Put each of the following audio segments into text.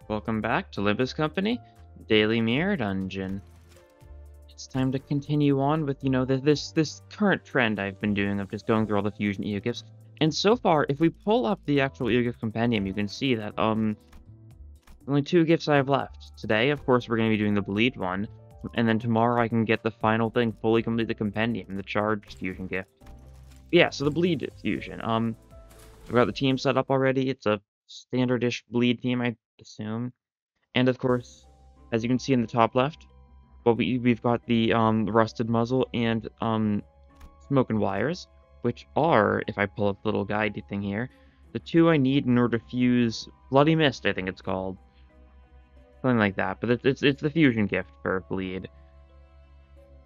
Welcome back to Limbus Company, Daily Mirror Dungeon. It's time to continue on with, this current trend I've been doing of just going through all the fusion ego gifts. And so far, if we pull up the actual ego gift compendium, you can see that only two gifts I have left. Today, of course, we're going to be doing the bleed one, and then tomorrow I can get the final thing, fully complete the compendium, the charged fusion gift. Yeah, so the bleed fusion. We've got the team set up already. It's a standard-ish bleed team, I assume. And of course, as you can see in the top left, well, we've got the rusted muzzle and smoke and wires, which are, if I pull up the little guide thing here, the two I need in order to fuse Bloody Mist, I think it's called. Something like that, but it's the fusion gift for bleed.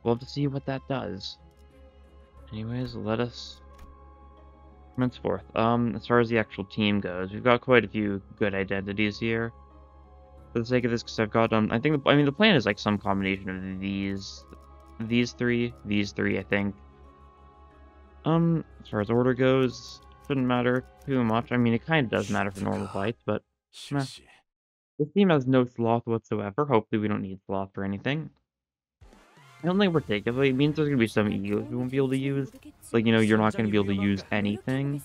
We'll have to see what that does. Anyways, let us commence forth. As far as the actual team goes, we've got quite a few good identities here. For the sake of this, because I've got the plan is like some combination of these three, I think. As far as order goes, shouldn't matter too much. I mean, it kind of does matter for normal fights, but meh. This team has no sloth whatsoever. Hopefully, we don't need sloth for anything. I don't think particularly. It means there's gonna be some egos we won't be able to use. Like, you're not gonna be able to use anything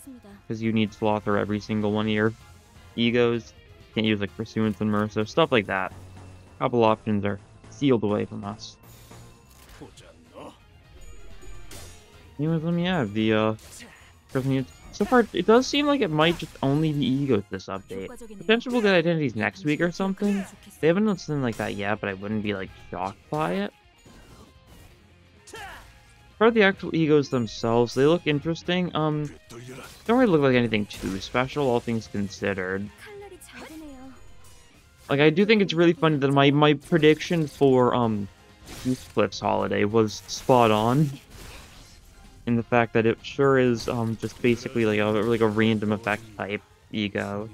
because you need sloth for every single one of your egos. Can't use like Pursuance and Mercer, stuff like that. A couple options are sealed away from us. Anyways, let me have the so far, it does seem like it might just only be egos this update. Potentially we'll get identities next week or something. They haven't done something like that yet, but I wouldn't be like shocked by it. For the actual egos themselves, they look interesting. Don't really look like anything too special, all things considered. Like, I do think it's really funny that my prediction for Heathcliff's holiday was spot on. In the fact that it sure is just basically like a random effect type ego.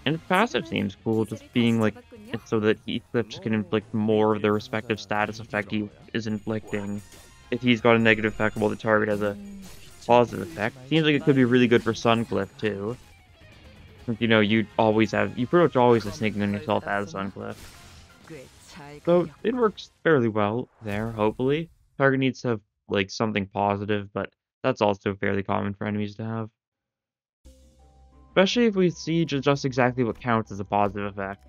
And its passive seems cool, just being like it's so that Heathcliff can inflict more of the respective status effect he is inflicting. If he's got a negative effect while the target has a positive effect. Seems like it could be really good for Suncliff too. Since you pretty much always have sneaking on yourself as Suncliff. So it works fairly well there, hopefully. Target needs to have like something positive, but that's also fairly common for enemies to have. Especially if we see just exactly what counts as a positive effect.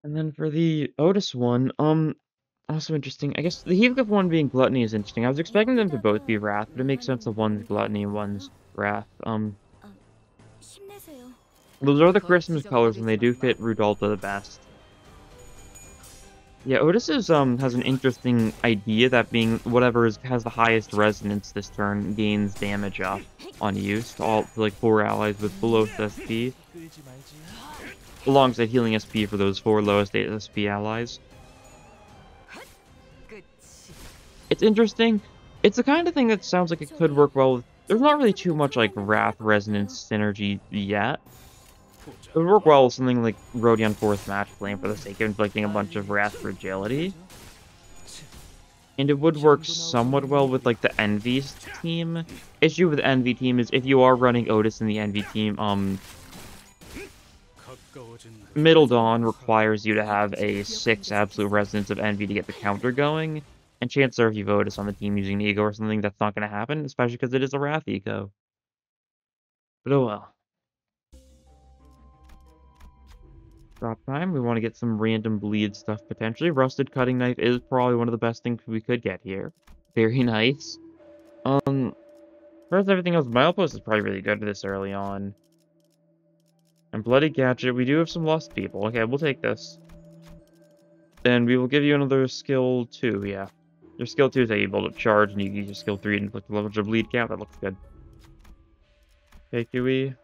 And then for the Otis one, also interesting. I guess the Heathcliff one being Gluttony is interesting. I was expecting them to both be Wrath, but it makes sense that one's Gluttony and one's Wrath. Those are the Christmas colors, and they do fit Rudolpha the best. Yeah, Otis has an interesting idea that being whatever has the highest resonance this turn gains damage up on use to like 4 allies with the lowest SP, alongside healing SP for those 4 lowest SP allies. It's interesting. It's the kind of thing that sounds like it could work well with. There's not really too much like Wrath resonance synergy yet. It would work well with something like Rodion Fourth Match Flame for the sake of inflicting a bunch of Wrath fragility. And it would work somewhat well with like the Envy team. Issue with the Envy team is if you are running Otis in the Envy team, Middle Dawn requires you to have a 6 absolute resonance of Envy to get the counter going. And chances are if you have Otis on the team using Ego or something, that's not going to happen, especially because it is a Wrath Ego. But oh well. Drop time. We want to get some random bleed stuff potentially. Rusted Cutting Knife is probably one of the best things we could get here. Very nice. First, everything else, Milepost is probably really good this early on. And Bloody Gadget, we do have some Lost People. Okay, we'll take this. Then we will give you another skill 2, yeah. Your skill 2 is able to charge, and you use your skill 3 to inflict a level of bleed count. That looks good. Okay, QE.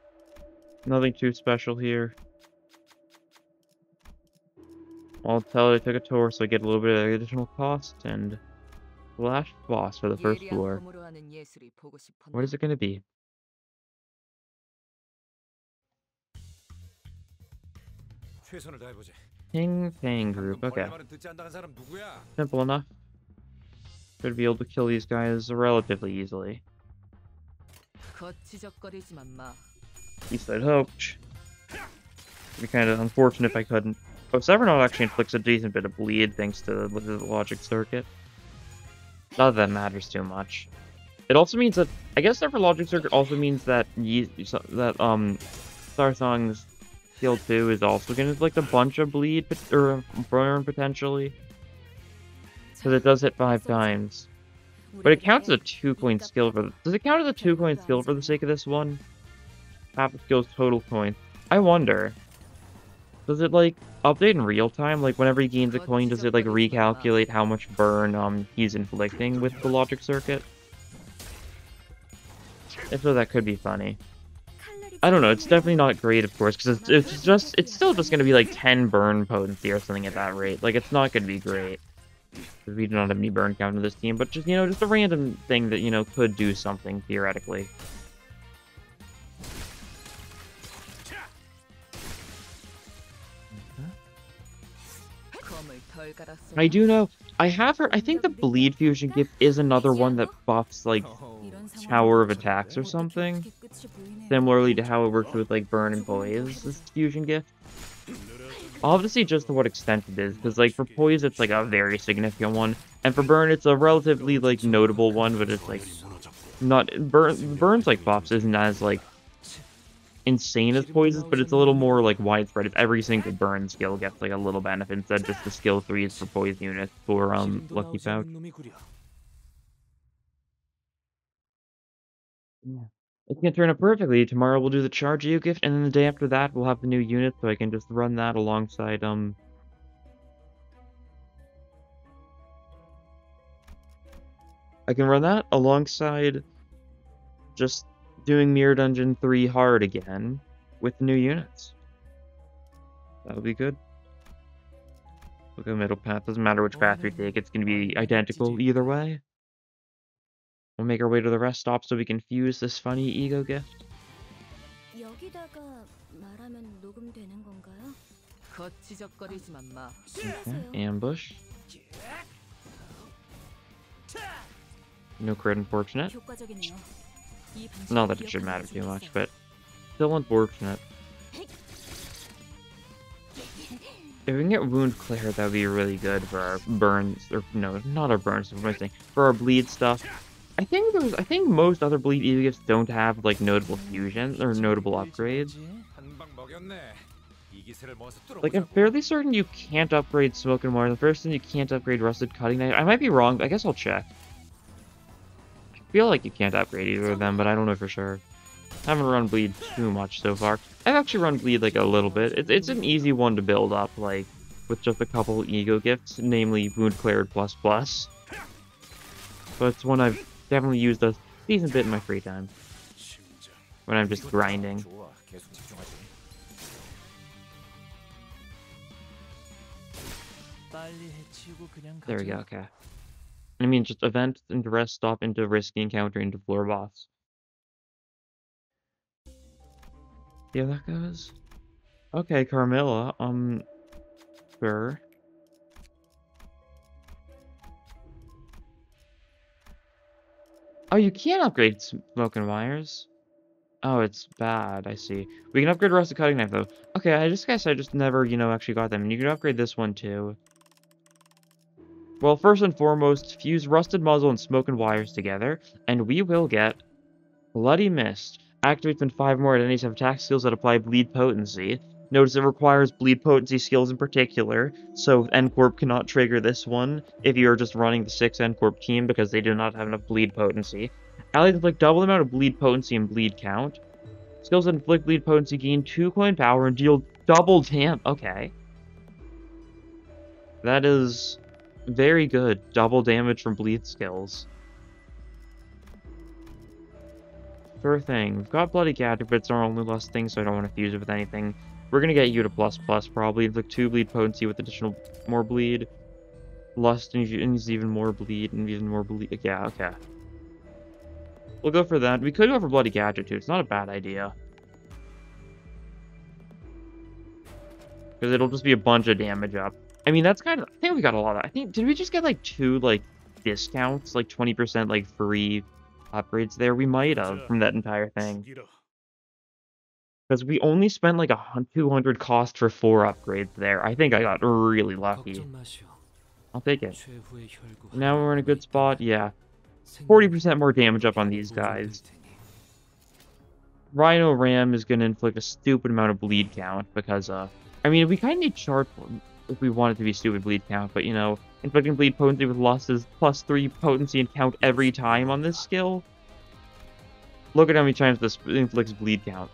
Nothing too special here. I'll tell it I took a tour, so I get a little bit of additional cost, and last boss for the first floor. What is it going to be? Ping group, okay. Simple enough. Should be able to kill these guys relatively easily. At least I'd hoped. It'd be kind of unfortunate if I couldn't. But Severnaut actually inflicts a decent bit of bleed thanks to the logic circuit. Not that that matters too much. It also means that I guess Sever logic circuit also means that Sarsong's skill 2 is also gonna inflict a bunch of bleed or burn potentially. Because it does hit 5 times. But it counts as a 2-coin skill for does it count as a 2-coin skill for the sake of this one? Half the skill's total coin. I wonder. Does it like update in real time? Like whenever he gains a coin, does it like recalculate how much burn he's inflicting with the logic circuit? If so, that could be funny. I don't know, it's definitely not great, of course, because it's still just gonna be like 10 burn potency or something at that rate. Like it's not gonna be great. Because we do not have any burn count in this team, but just, just a random thing that, could do something, theoretically. I do know, I have heard, I think the Bleed Fusion gift is another one that buffs, like, Tower of Attacks or something. Similarly to how it works with, like, Burn and Poise, this Fusion gift. I'll have to see just to what extent it is, because, like, for Poise, it's, like, a very significant one, and for Burn, it's a relatively, like, notable one, but it's, like, not... Burn's, like, buffs isn't as, like, insane as Poise's, but it's a little more, like, widespread. If every single Burn skill gets, like, a little benefit instead of just the skill 3s for Poise units for, Lucky Pouch. Yeah. It's gonna turn out perfectly. Tomorrow we'll do the Charge EU gift, and then the day after that we'll have the new unit, so I can just run that alongside, I can run that alongside just doing Mirror Dungeon 3 hard again with the new units. That'll be good. We'll go middle path. Doesn't matter which path we take, it's gonna be identical either way. We'll make our way to the rest stop so we can fuse this funny ego gift. Okay, ambush. No crit, unfortunate. Not that it should matter too much, but still unfortunate. If we can get Wound Clear, that would be really good for our burns, or no, not our burns, what am I saying? For our bleed stuff. I think most other bleed ego gifts don't have like notable fusions or notable upgrades. Like I'm fairly certain you can't upgrade Smoke and Wire. The first thing you can't upgrade Rusted Cutting Knife. I might be wrong. I guess I'll check. I feel like you can't upgrade either of them, but I don't know for sure. I haven't run bleed too much so far. I've actually run bleed like a little bit. It's an easy one to build up, like with just a couple ego gifts, namely Wound Cleared ++. But it's one I've definitely used a decent bit in my free time when I'm just grinding. There we go, okay. I mean, just event into rest stop into risky encounter into floor boss. See how that goes? Okay, Carmilla, sure. Oh, you can't upgrade Smoke and Wires. Oh, it's bad, I see. We can upgrade Rusted Cutting Knife, though. Okay, I guess I just never, actually got them. And you can upgrade this one, too. Well, first and foremost, fuse Rusted Muzzle and Smoke and Wires together, and we will get Bloody Mist. Activates when 5 more enemies have attack skills that apply Bleed Potency. Notice it requires Bleed Potency skills in particular, so N-Corp cannot trigger this one if you're just running the 6 N-Corp team because they do not have enough Bleed Potency. Allies inflict double the amount of Bleed Potency and Bleed Count. Skills that inflict Bleed Potency gain 2 coin power and deal double damage. Okay. That is very good. Double damage from Bleed skills. Sure thing. We've got Bloody Gadget, but it's our only less thing, so I don't want to fuse it with anything. We're gonna get you to ++, probably. Inflict 2 Bleed Potency with additional more Bleed. Lust and even more Bleed, and even more Bleed. Yeah, okay. We'll go for that. We could go for Bloody Gadget, too. It's not a bad idea. Because it'll just be a bunch of damage up. I mean, that's kind of... I think we got a lot of... did we just get, like, 2, like, discounts? Like, 20%, like, free upgrades there? We might have from that entire thing. Because we only spent like 200 cost for 4 upgrades there. I think I got really lucky. I'll take it. Now we're in a good spot. Yeah. 40% more damage up on these guys. Rhino Ram is going to inflict a stupid amount of bleed count because, I mean, we kind of need chart if we want it to be stupid bleed count, but, you know, inflicting bleed potency with losses +3 potency and count every time on this skill. Look at how many times this inflicts bleed count.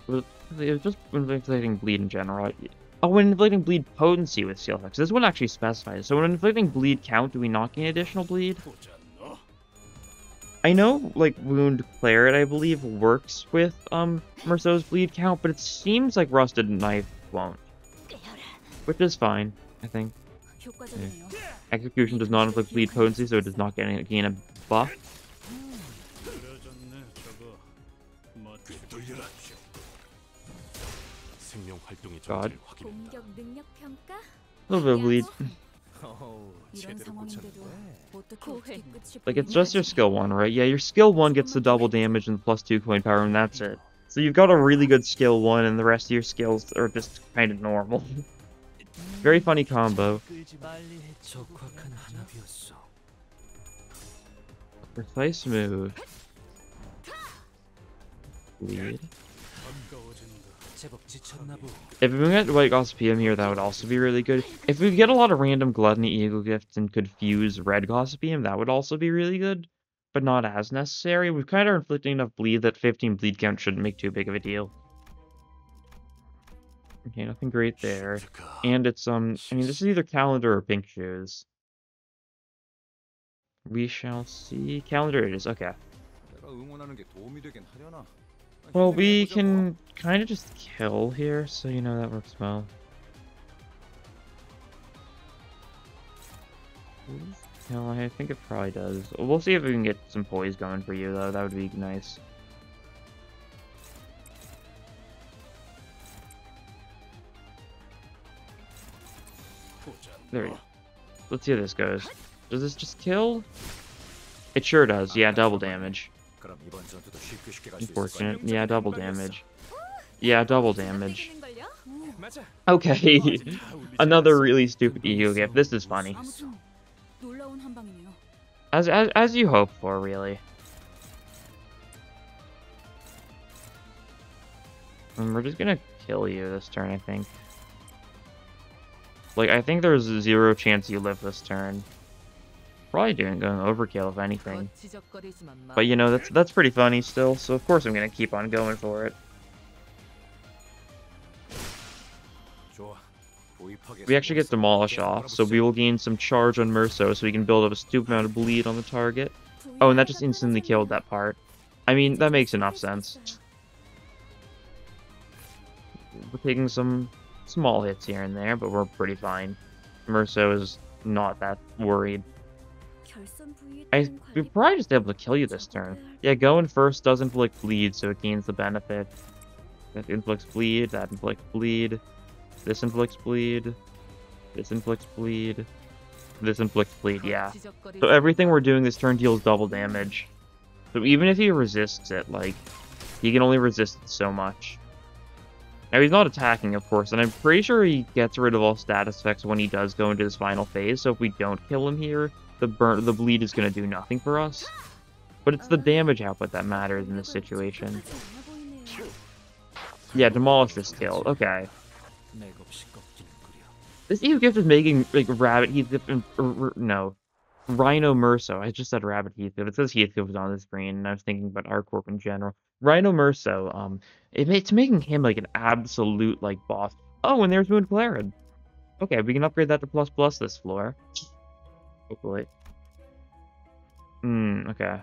It was just inflicting bleed in general. Oh, when inflicting bleed potency with skill effects. This one actually specifies. So when inflicting bleed count, do we not gain additional bleed? I know, like, Wound Claret, I believe, works with, Merceau's bleed count, but it seems like Rusted Knife won't. Which is fine, I think. Okay. Execution does not inflict bleed potency, so it does not gain a buff. God. A little bit of bleed. Like, it's just your skill 1, right? Yeah, your skill 1 gets the double damage and +2 coin power, and that's it. So you've got a really good skill 1, and the rest of your skills are just kind of normal. Very funny combo. Precise move. Bleed. If we get White Gossipium here, that would also be really good. If we get a lot of random Gluttony Eagle Gifts and could fuse Red Gossipium, that would also be really good. But not as necessary. We've kind of inflicting enough bleed that 15 bleed count shouldn't make too big of a deal. Okay, nothing great there. And it's, I mean, this is either Calendar or Pink Shoes. We shall see. Calendar it is, okay. Well, we can kind of just kill here, so you know that works well. No, I think it probably does. We'll see if we can get some poise going for you, though. That would be nice. There we go. Let's see how this goes. Does this just kill? It sure does. Yeah, double damage. Unfortunate. Yeah, double damage. Yeah, double damage. Okay. Another really stupid ego gift. This is funny. As you hope for, really. And we're just gonna kill you this turn, I think. Like, I think there's 0 chance you live this turn. Probably going overkill, if anything. But, you know, that's pretty funny still, so of course I'm gonna keep on going for it. We actually get Demolish off, so we will gain some charge on Merceau, so we can build up a stupid amount of bleed on the target. Oh, and that just instantly killed that part. I mean, that makes enough sense. We're taking some small hits here and there, but we're pretty fine. Merceau is not that worried. We're probably just able to kill you this turn. Yeah, going first does inflict bleed, so it gains the benefit. That inflicts bleed, that inflicts bleed. This inflicts bleed. This inflicts bleed. This inflicts bleed, yeah. So everything we're doing this turn deals double damage. So even if he resists it, like, he can only resist it so much. Now, he's not attacking, of course, and I'm pretty sure he gets rid of all status effects when he does go into his final phase, so if we don't kill him here, the bleed is going to do nothing for us. But it's the damage output that matters in this situation. Yeah, Demolish this kill. Okay. This Eve Gift is making, like, Rabbit Heathcliff and... no. Rhino Merceau. I just said Rabbit Heathcliff. It says Heathcliff was on the screen, and I was thinking about ArcCorp in general. Rhino Merceau, it's making him, like, an absolute, like, boss. Oh, and there's Wound Claret. Okay, we can upgrade that to ++ this floor. Hopefully. Okay.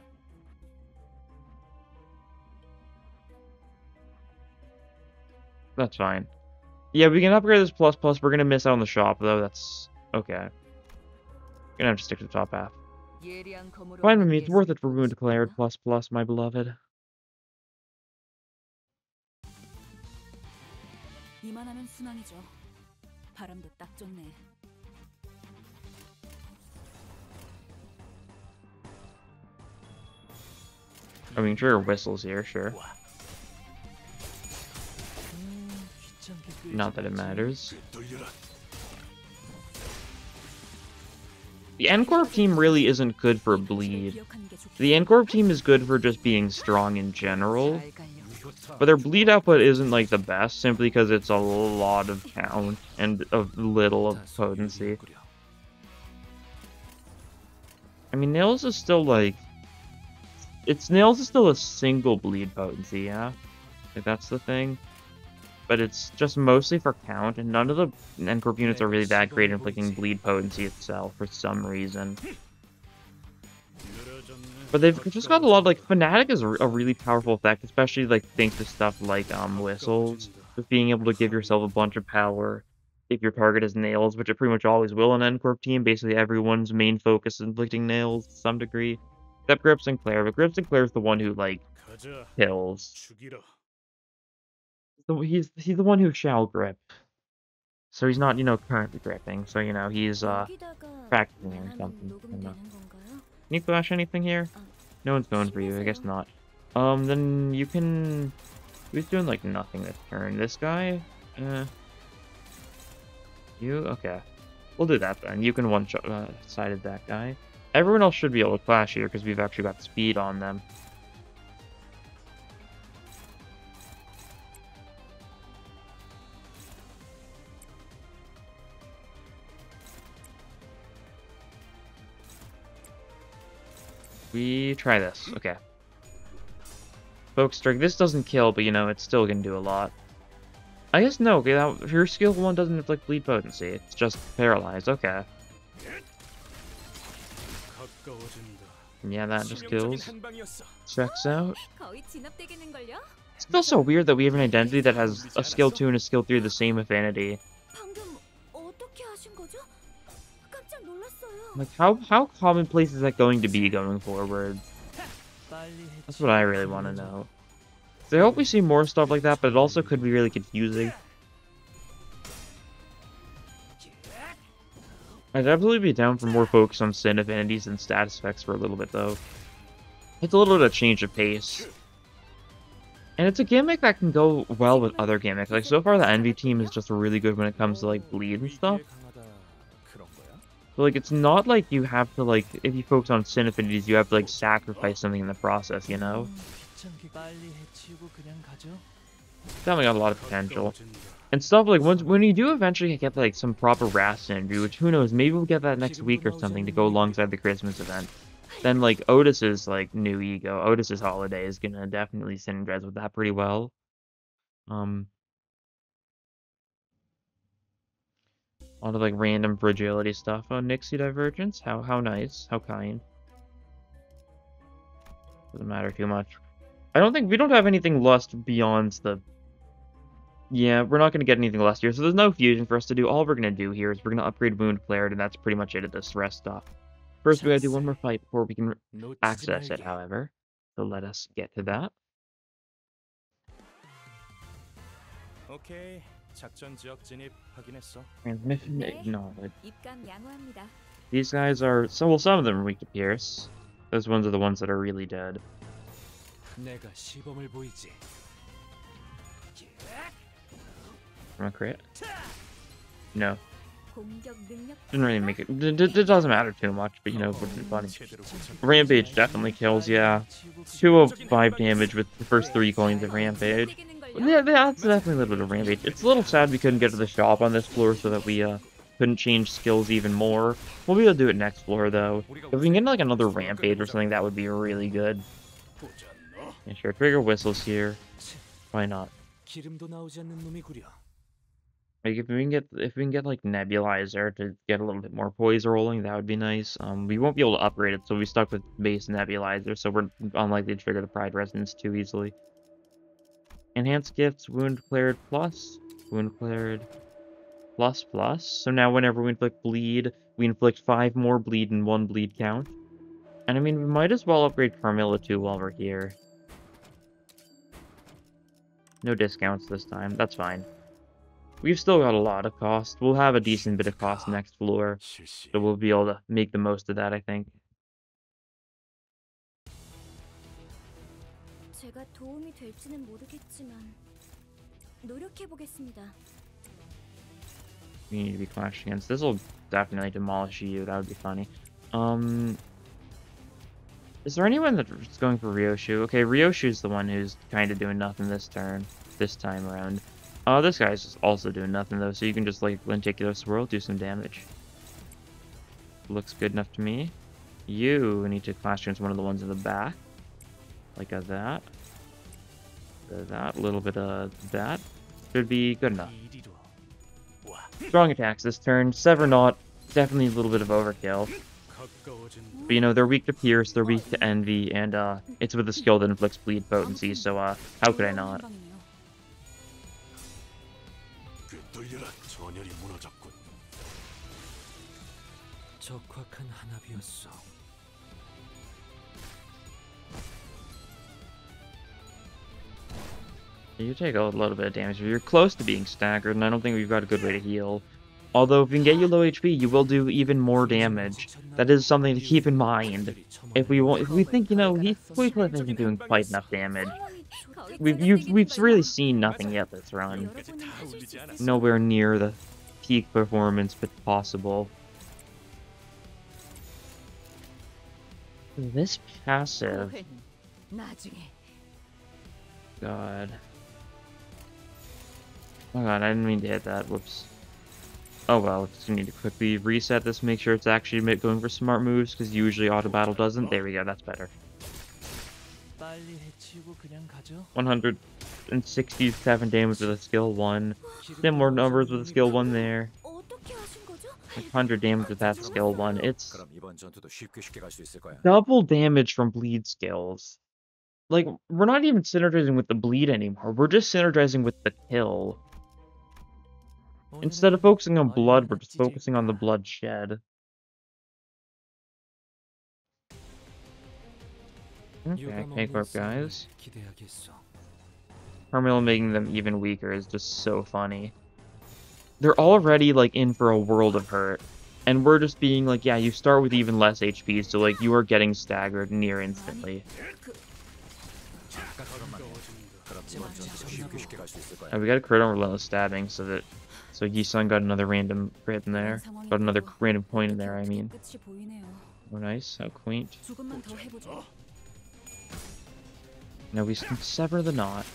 That's fine. Yeah, we can upgrade this ++. We're gonna miss out on the shop, though. That's okay. Gonna have to stick to the top half. Fine with me. It's worth it for Wound Claret ++, my beloved. 이만하면 순항이죠. 바람도 딱 좋네. I mean, trigger whistles here, sure. Not that it matters. The N-Corp team really isn't good for bleed. The N-Corp team is good for just being strong in general, but their bleed output isn't like the best simply because it's a lot of count and of little of potency. I mean, Nails is still like... Nails is still a single bleed potency, yeah? Like, that's the thing. But it's just mostly for count, and none of the N-Corp units are really that great at inflicting bleed potency itself for some reason. But they've just got a lot of, like, Fnatic is a really powerful effect, especially, like, thanks to stuff like, whistles. Just being able to give yourself a bunch of power if your target is Nails, which it pretty much always will in N-Corp team. Basically, everyone's main focus is inflicting Nails to some degree. Except Grip Sinclair, but Grip Sinclair is the one who, like, kills. He's the one who shall grip. So he's not, currently gripping. So, he's, practicing or something. I don't know. Can you flash anything here? No one's going for you, I guess not. Then you can... Who's doing, like, nothing this turn? This guy? You? Okay. We'll do that then. You can one-shot sided that guy. Everyone else should be able to flash here, because we've actually got speed on them. We try this. Okay. Focus Strike. This doesn't kill, but it's still gonna do a lot. I guess no. Okay, your skill 1 doesn't inflict bleed potency. It's just paralyzed. Okay. Yeah, that just kills. Checks out. It's still so weird that we have an identity that has a skill 2 and a skill 3 of the same affinity. Like, how commonplace is that going to be going forward? That's what I really want to know. So I hope we see more stuff like that, but it also could be really confusing. I'd absolutely be down for more focus on Sin affinities and status effects for a little bit, though. It's a little bit of change of pace. And it's a gimmick that can go well with other gimmicks. Like, so far the Envy team is just really good when it comes to, like, bleed and stuff. So, like, it's not like you have to, like, if you focus on Sin affinities, you have to, like, sacrifice something in the process, Definitely got a lot of potential. And stuff like, when you do eventually get, like, some proper Wrath synergy, which who knows, maybe we'll get that next week or something to go alongside the Christmas event. Then, like, Otis's, like, new ego, Otis's holiday is gonna definitely synergize with that pretty well. A lot of, like, random fragility stuff. Oh, Nixie Divergence? How nice. How kind. Doesn't matter too much. We don't have anything lust beyond the... Yeah, we're not going to get anything lust here, so there's no fusion for us to do. All we're going to do here is we're going to upgrade Wound Flared, and that's pretty much it at this rest stop. First, we gotta do one more fight before we can access it, however. So let us get to that. Okay. 작전 지역 진입 확인했어. Transmission ignored. These guys are some of them are weak to Pierce. Those ones are the ones that are really dead. 내가 시범을 보이지. Am I correct? No. Didn't really make it. It doesn't matter too much, but would be funny. Rampage definitely kills, yeah. 205 damage with the first 3 coins of Rampage. Yeah, that's definitely a little bit of Rampage. It's a little sad we couldn't get to the shop on this floor so that we couldn't change skills even more. We'll be able to do it next floor though. If we can get like another Rampage or something, that would be really good. Yeah, sure. Trigger whistles here. Why not? Like if we can get like Nebulizer to get a little bit more poise rolling, that would be nice. We won't be able to upgrade it, so we stuck with base Nebulizer, so we're unlikely to trigger the Pride Resonance too easily. Enhanced gifts, Wound Cleared plus, Wound Cleared plus plus. So now whenever we inflict bleed, we inflict 5 more bleed and 1 bleed count. And I mean, we might as well upgrade Carmilla too while we're here. No discounts this time, that's fine. We've still got a lot of cost. We'll have a decent bit of cost next floor, so we'll be able to make the most of that, I think. 제가 도움이 될지는 모르겠지만 노력해 보겠습니다. We need to be clashed against. This will definitely demolish you. That would be funny. Is there anyone that's going for Ryoshu? Okay, Ryoshu's the one who's kind of doing nothing this time around. This guy's just also doing nothing though, so you can just like lenticular swirl, do some damage. Looks good enough to me. You need to clash against one of the ones in the back, like that. That little bit of that should be good enough. Strong attacks this turn. Sever not, definitely a little bit of overkill. But you know, they're weak to Pierce, they're weak to Envy, and it's with a skill that inflicts bleed potency, so how could I not? You take a little bit of damage. You're close to being staggered, and I don't think we've got a good way to heal. Although, if we can get you low HP, you will do even more damage. That is something to keep in mind. If we think, you know, we isn't doing quite enough damage. We've really seen nothing yet this run. Nowhere near the peak performance but possible. This passive. God. Oh god, I didn't mean to hit that. Whoops. Oh well, just need to quickly reset this, make sure it's actually going for smart moves, because usually auto battle doesn't. There we go, that's better. 167 damage with a skill 1. Similar numbers with a skill 1 there. 100 damage with that skill 1. It's double damage from bleed skills. Like, we're not even synergizing with the bleed anymore. We're just synergizing with the kill. Instead of focusing on blood, we're just focusing on the bloodshed. Okay, K-Corp guys. Carmelo making them even weaker is just so funny. They're already, like, in for a world of hurt. And we're just being like, yeah, you start with even less HP, so, like, you are getting staggered near instantly. We got a crit on Relentless Stabbing, so Yi-san got another random crit in there. Got another random point in there, I mean. Oh, nice. How quaint. Now we can sever the knot.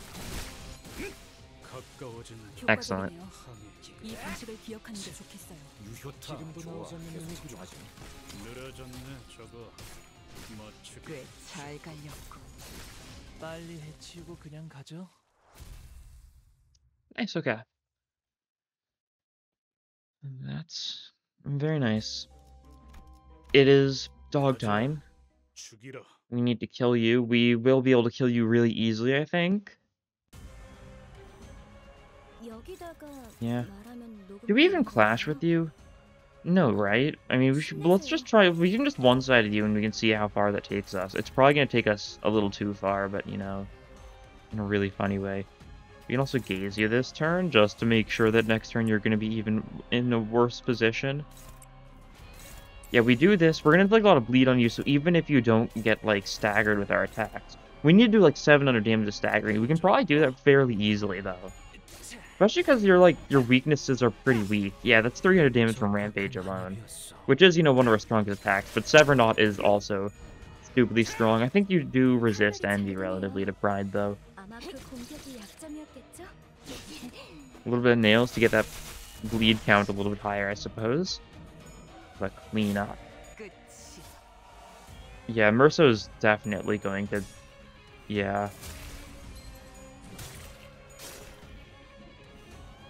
Excellent. Nice, okay. That's very nice. It is dog time. We need to kill you. We will be able to kill you really easily, I think. Yeah. Do we even clash with you? No, right? I mean, let's just try. We can just one-sided you and we can see how far that takes us. It's probably going to take us a little too far, but, you know, in a really funny way. We can also gaze you this turn, just to make sure that next turn you're going to be even in a worse position. Yeah, we do this. We're going to inflict a lot of bleed on you, so even if you don't get, like, staggered with our attacks, we need to do, like, 700 damage of staggering. We can probably do that fairly easily, though. Especially because your weaknesses are pretty weak. Yeah, that's 300 damage from Rampage alone. Which is, you know, one of our strongest attacks. But Sever Knot is also stupidly strong. I think you do resist Envy relatively to Pride, though. A little bit of nails to get that bleed count a little bit higher, I suppose. But clean up. Yeah, Murso's definitely going to... Yeah.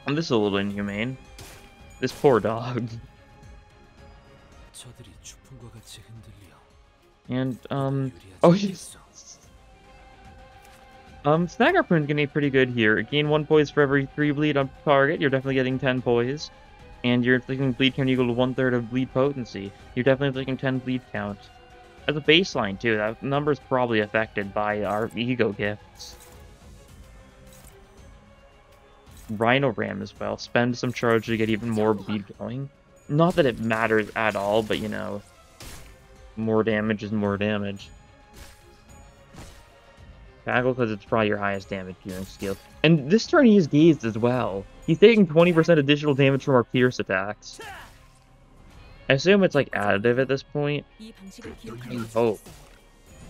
This is a little inhumane. This poor dog. And, oh, Snag Harpoon's gonna be pretty good here. Gain 1 poise for every 3 bleed on target. You're definitely getting 10 poise. And you're inflicting bleed count equal to 1/3 of bleed potency. You're definitely inflicting 10 bleed count. As a baseline, too, that number's probably affected by our ego gifts. Rhino Ram as well. Spend some charge to get even more bleed going. Not that it matters at all, but you know, more damage is more damage. Tackle because it's probably your highest damage dealing skill. And this turn he is dazed as well. He's taking 20% additional damage from our Pierce attacks. I assume it's like additive at this point. 이 방식을 I 기억하는 게 hope. 좋겠어요.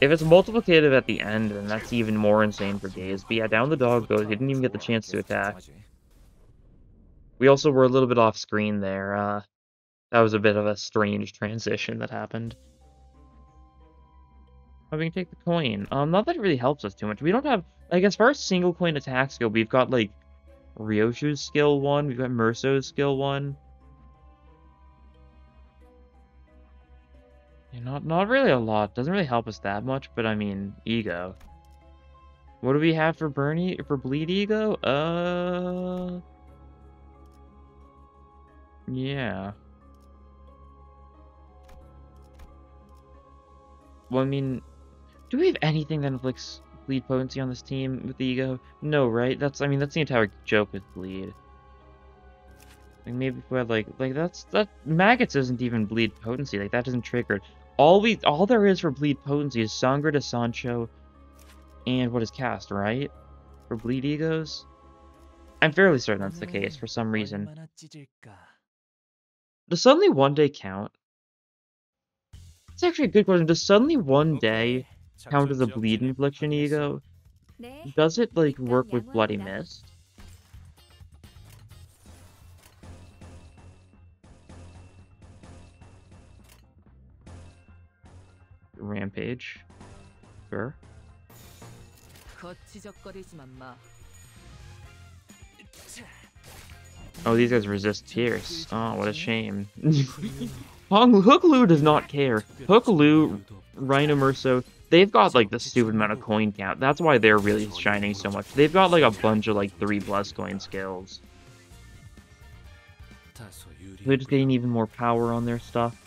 If it's multiplicative at the end, then that's even more insane for days. But yeah, down the dog goes. He didn't even get the chance to attack. We also were a little bit off screen there. That was a bit of a strange transition that happened. Oh, we can take the coin. Not that it really helps us too much. We don't have, like, as far as single coin attack skill, we've got, like, Ryoshu's skill 1, we've got Murso's skill 1. Yeah, not really a lot. Doesn't really help us that much, but I mean, ego. What do we have for bleed ego? Yeah. Well, I mean, do we have anything that inflicts bleed potency on this team with the ego? No, right? That's the entire joke with bleed. Like, maybe if we had, like, that Maggots isn't even bleed potency, like, that doesn't trigger it. All there is for bleed potency is Sangra de Sancho and what is cast, right? For bleed egos? I'm fairly certain that's the case for some reason. Does suddenly one day count? It's actually a good question. Does suddenly one day count as a bleed infliction ego? 네. Does it, like, work with Bloody Mist? Rampage. Sure. Oh, these guys resist Pierce. Oh, what a shame. Hook Lu does not care. Hook Lu, Rhino Murso, they've got, like, the stupid amount of coin count. That's why they're really shining so much. They've got, like, a bunch of, like, 3+ coin skills. They're just getting even more power on their stuff.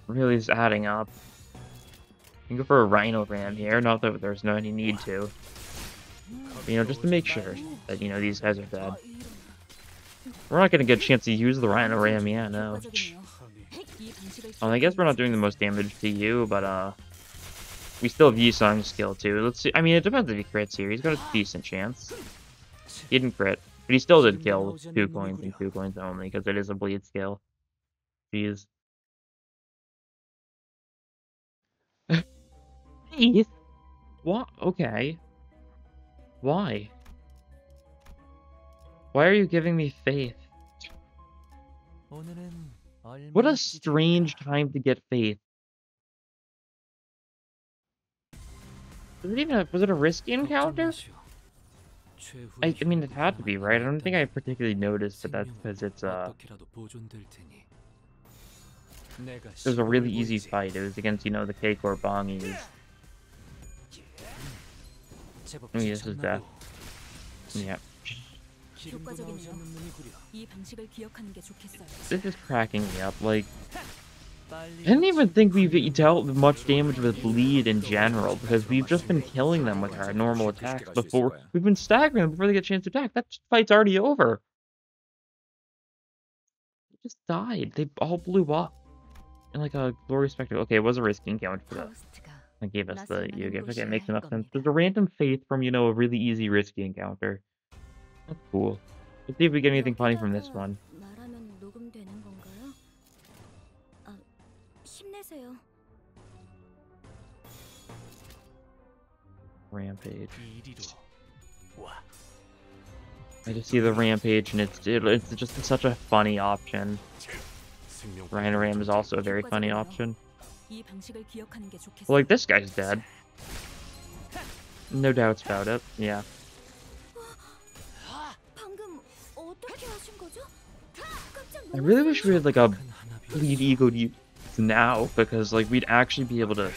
Really is adding up. You can go for a Rhino Ram here, not that there's no any need to. But, you know, just to make sure that, you know, these guys are dead. We're not gonna get a chance to use the Rhino Ram, yeah, no. I guess we're not doing the most damage to you, but, we still have Yusung's skill, too. Let's see. I mean, it depends if he crits here. He's got a decent chance. He didn't crit, but he still did kill with 2 coins and 2 coins only, because it is a bleed skill. Jeez. Heath? What? Okay. Why? Why are you giving me faith? What a strange time to get faith. Was it a risky encounter? I mean, it had to be, right? I don't think I particularly noticed, but that's because it's, it was a really easy fight. It was against, you know, the K-Core Bongis. Oh, this is death. Yeah. This is cracking me up, like... I didn't even think we've dealt much damage with bleed in general, because we've just been killing them with our normal attacks before. We've been staggering them before they get a chance to attack. That fight's already over. They just died. They all blew up. In like a glorious spectacle. Okay, it was a risky encounter for that. That gave us the gift. Okay, it makes enough sense. There's a random faith from, you know, a really easy risky encounter. That's cool. Let's see if we get anything funny from this one. Rampage. I just see the rampage, and it's just such a funny option. Rhino Ram is also a very funny option. Well, like, this guy's dead. No doubts about it. Yeah. I really wish we had, like, a bleed ego to use now, because, like, we'd actually be able to...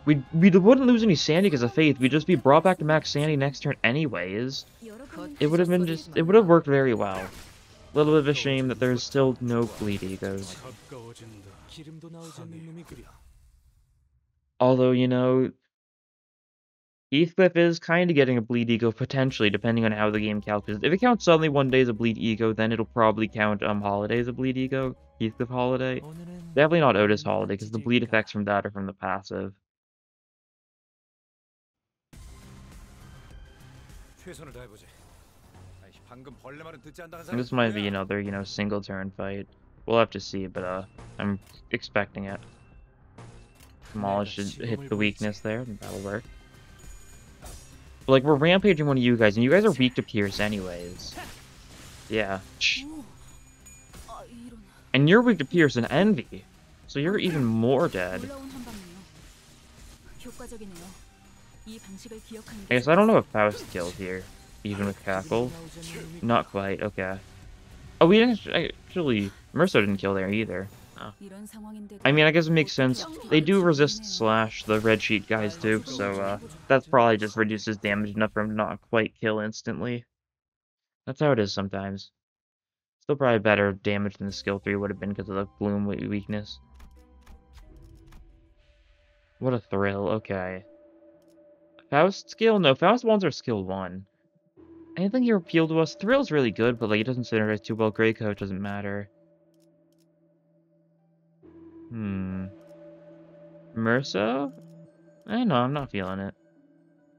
We wouldn't lose any sanity because of faith. We'd just be brought back to max sanity next turn anyways. It would have been it would have worked very well. A little bit of a shame that there's still no bleed egos. Although, you know, Heathcliff is kind of getting a bleed ego potentially, depending on how the game calculates. If it counts suddenly one day as a bleed ego, then it'll probably count Holiday as a bleed ego. Heathcliff Holiday. 오늘은 Definitely not Otis 얼마나 Holiday, because the bleed 찢을까? effects from that are from the passive. 최선을 다해보지. 아이씨, 방금 벌레 말은 듣지 않다는 And this might be another, single turn fight. We'll have to see, but I'm expecting it. Demolish should hit the weakness there, and that'll work. But, like, we're rampaging one of you guys, and you guys are weak to Pierce anyways. Yeah. 아, 이런. And you're weak to Pierce and Envy. So you're even more dead. 놀라운 한 방이에요. 효과적이네요. 이 방식을 기억하는 I guess I don't know if Faust killed here, even with Cackle. Not quite, okay. Oh, we didn't actually... Mercer didn't kill there either. Oh. 이런 상황인데도 I mean, I guess it makes sense. They do resist slash, the red sheet guys do, so that's probably just reduces damage enough for him to not quite kill instantly. That's how it is sometimes. Still probably better damage than the skill 3 would have been because of the bloom weakness. What a thrill, okay. Faust skill? No, Faust ones are skill 1. Anything here appeal to us? Thrill's really good, but like it doesn't synergize too well. Grey Coat doesn't matter. Merso? I know, I'm not feeling it.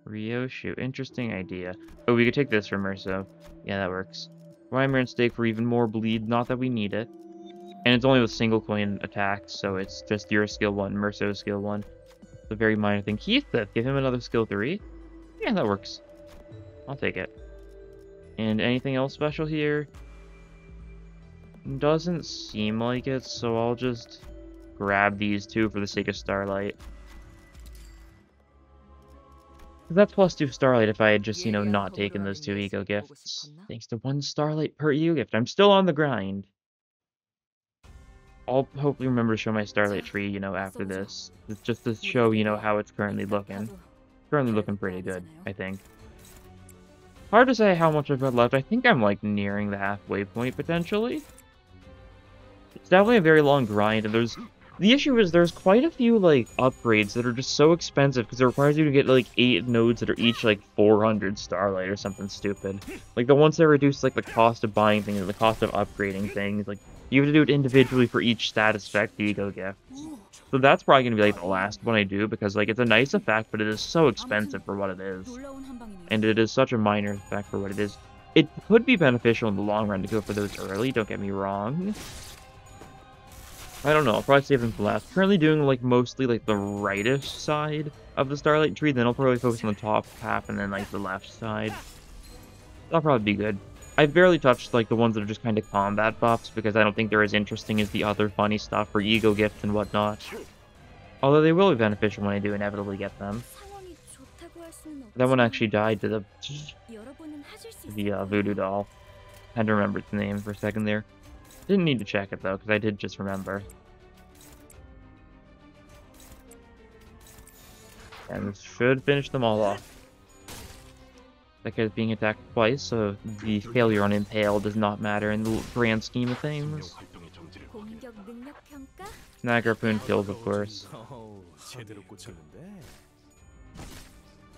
Ryoshu, interesting idea. Oh, we could take this from Merso. Yeah, that works. Reimer and Stake for even more bleed, not that we need it. And it's only with single coin attacks, so it's just your skill 1, Merso's skill 1. It's a very minor thing. Heathcliff, give him another skill 3. Yeah, that works. I'll take it. And anything else special here? Doesn't seem like it, so I'll just grab these two for the sake of Starlight. That's +2 Starlight if I had just, not taken those 2 ego gifts. Thanks to 1 Starlight per ego gift. I'm still on the grind. I'll hopefully remember to show my Starlight tree, after this. It's just to show, how it's currently looking. Currently looking pretty good, I think. Hard to say how much I've got left. I think I'm, like, nearing the halfway point, potentially. It's definitely a very long grind, and the issue is there's quite a few, like, upgrades that are just so expensive because it requires you to get, like, 8 nodes that are each, like, 400 Starlight or something stupid. Like, the ones that reduce, like, the cost of buying things and the cost of upgrading things. Like, you have to do it individually for each status effect ego gift. So that's probably going to be, like, the last one I do because, like, it's a nice effect, but it is so expensive for what it is. And it is such a minor effect for what it is. It could be beneficial in the long run to go for those early, don't get me wrong. I don't know, I'll probably save them for last. Currently doing, like, mostly, like, the rightish side of the Starlight tree, then I'll probably focus on the top half and then, like, the left side. That'll probably be good. I've barely touched, like, the ones that are just kind of combat buffs, because I don't think they're as interesting as the other funny stuff for ego gifts and whatnot. Although they will be beneficial when I do inevitably get them. That one actually died to the voodoo doll. Had to remember its name for a second there. Didn't need to check it though, because I did just remember. And this should finish them all off. That guy's being attacked twice, so the failure on Impale does not matter in the grand scheme of things. Snag Harpoon kills, of course. 제대로 꽂혔는데.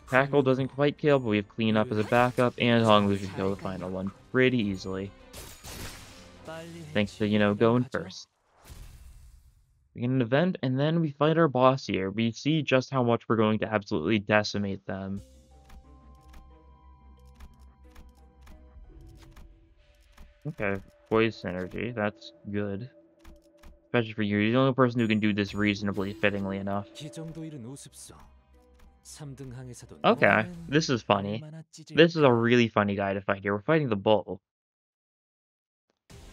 Tackle doesn't quite kill, but we have Clean Up as a backup, and Honglu should kill the final one pretty easily. Thanks to, going first. We get an event, and then we fight our boss here. We see just how much we're going to absolutely decimate them. Okay, Poise Synergy, that's good. Especially for you, you're the only person who can do this reasonably, fittingly enough. Okay, this is funny. This is a really funny guy to fight here. We're fighting the Bull.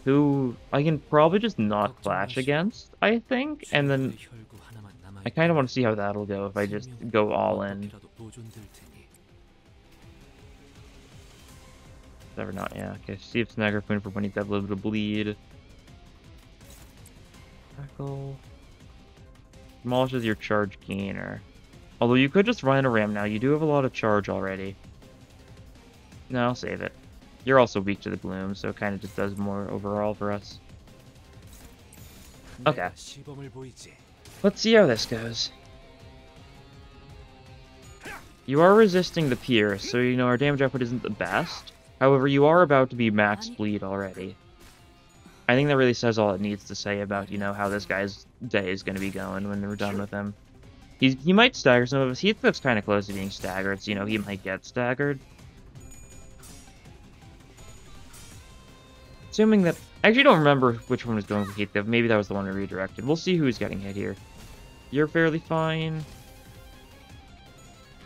Who I can probably just not flash against, I think, and then I kind of want to see how that'll go if I just go all in. Never not, yeah. Okay, see if Snag Harpoon for when he's got a little bit of bleed. Tackle. Demolishes your charge gainer. Although you could just run a ram now. You do have a lot of charge already. No, I'll save it. You're also weak to the gloom, so it kind of just does more overall for us. Okay. Let's see how this goes. You are resisting the pierce, so our damage output isn't the best. However, you are about to be max bleed already. I think that really says all it needs to say about, you know, how this guy's day is going to be going when we're done with him. He might stagger some of us. Heathcliff's kind of close to being staggered, so, you know, he might get staggered. Assuming that... I actually don't remember which one was going for Heathcliff. Maybe that was the one we redirected. We'll see who's getting hit here. You're fairly fine.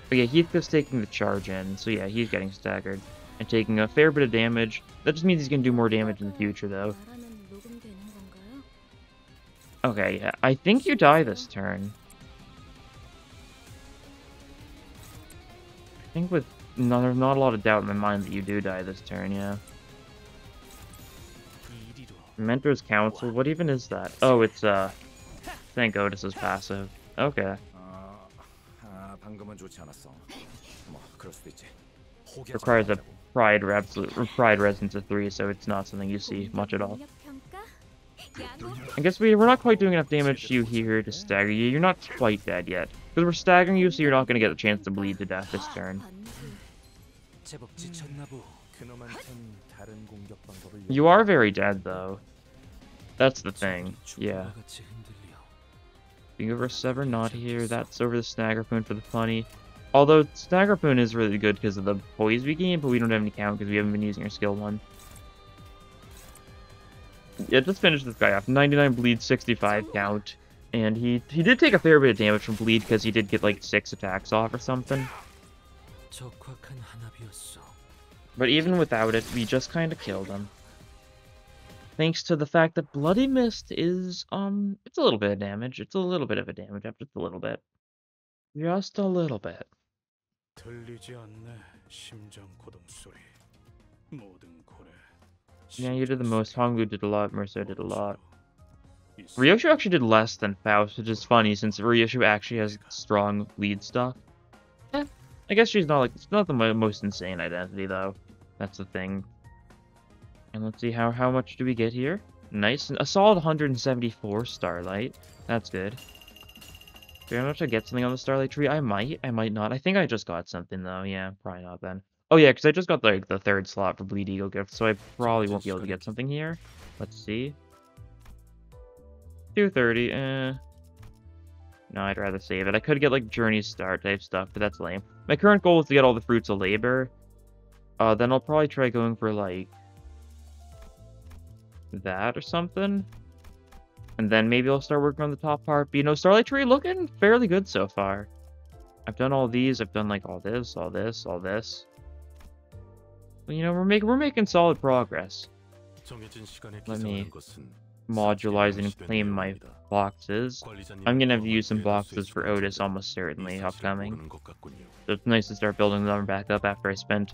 But yeah, Heathcliff's taking the charge in, so yeah, he's getting staggered. And taking a fair bit of damage. That just means he's going to do more damage in the future, though. Okay, yeah. I think you die this turn. I think with... No, there's not a lot of doubt in my mind that you do die this turn, yeah. Mentor's Counsel? What even is that? Oh, it's, Thank Otis's passive. Okay. 방금은 좋지 않았어. 뭐 그럴 수도 있지. Requires a pride or absolute pride resonance of 3, so it's not something you see much at all. I guess we're not quite doing enough damage to you here to stagger you. You're not quite dead yet. Because we're staggering you, so you're not going to get a chance to bleed to death this turn. You are very dead, though. That's the thing. Yeah. Being over Sever, not here. That's over the Snaggerpoon for the funny. Although Snaggerpoon is really good because of the poise we gain, but we don't have any count because we haven't been using our skill one. Yeah, let's finish this guy off. 99 bleed, 65 count. And he did take a fair bit of damage from bleed because he did get like 6 attacks off or something. But even without it, we just kind of killed him. Thanks to the fact that Bloody Mist is, it's a little bit of damage. It's a little bit of a damage up, just a little bit. Just a little bit. Yeah, you did the most. Honglu did a lot. Mercer did a lot. Ryoshu actually did less than Faust, which is funny since Ryoshu actually has strong lead stuff. Eh, I guess she's not like, it's not the most insane identity though. That's the thing. And let's see how much do we get here? Nice, a solid 174 Starlight. That's good. Do I have to get something on the Starlight tree? I might not. I think I just got something though. Yeah, probably not then. Oh yeah, because I just got like the 3rd slot for Bleed Eagle gift, so I probably won't be able to get something here. Let's see. 230. No, I'd rather save it. I could get like Journey Star type stuff, but that's lame. My current goal is to get all the Fruits of Labor. Then I'll probably try going for like that or something. And then maybe I'll start working on the top part. But you know, Starlight Tree looking fairly good so far. I've done all these. I've done like all this, all this, all this. But, you know, we're making solid progress. Let me modularize and claim my boxes. I'm gonna have to use some boxes for Otis almost certainly upcoming. So it's nice to start building them back up after I spent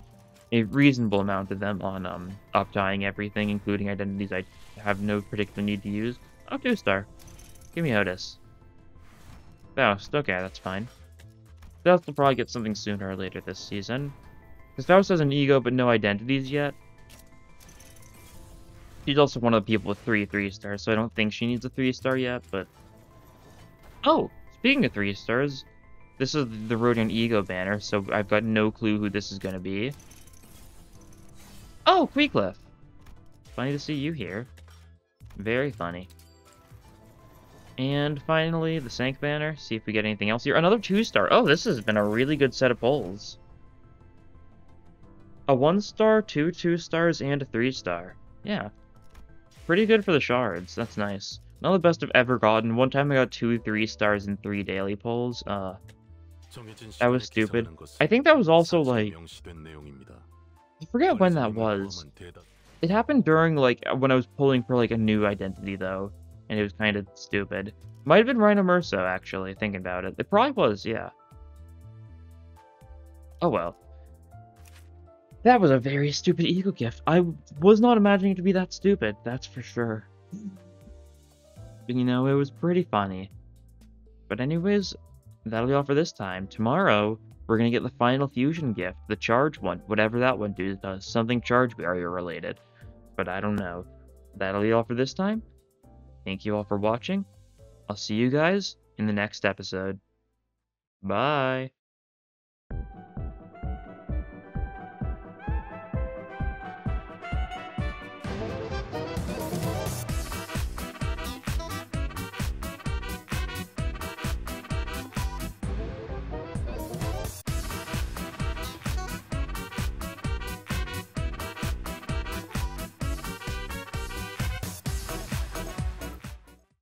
a reasonable amount of them on up-tying everything, including identities I have no particular need to use. Oh, 2-star. Give me Otis. Faust, okay, that's fine. Faust will probably get something sooner or later this season. Because Faust has an ego, but no identities yet. She's also one of the people with 3-3-stars, so I don't think she needs a 3-star yet, but... Oh! Speaking of 3-stars, this is the Rodion Ego banner, so I've got no clue who this is going to be. Oh, Queecliff! Funny to see you here. Very funny. And finally, the Sank banner. See if we get anything else here. Another 2-star. Oh, this has been a really good set of pulls. A 1-star, 2 2-stars, and a 3-star. Yeah. Pretty good for the shards. That's nice. Not the best I've ever gotten. One time I got 2 3-stars and 3 daily pulls. That was stupid. I think that was also like... I forget when that was. It happened during, like, when I was pulling for, like, a new identity, though. And it was kind of stupid. Might have been Rhino Merso, actually, thinking about it. It probably was, yeah. Oh, well. That was a very stupid ego gift. I was not imagining it to be that stupid, that's for sure. But, you know, it was pretty funny. But anyways, that'll be all for this time. Tomorrow, we're going to get the final fusion gift, the charge one, whatever that one does, something charge barrier related. But I don't know. That'll be all for this time. Thank you all for watching. I'll see you guys in the next episode. Bye.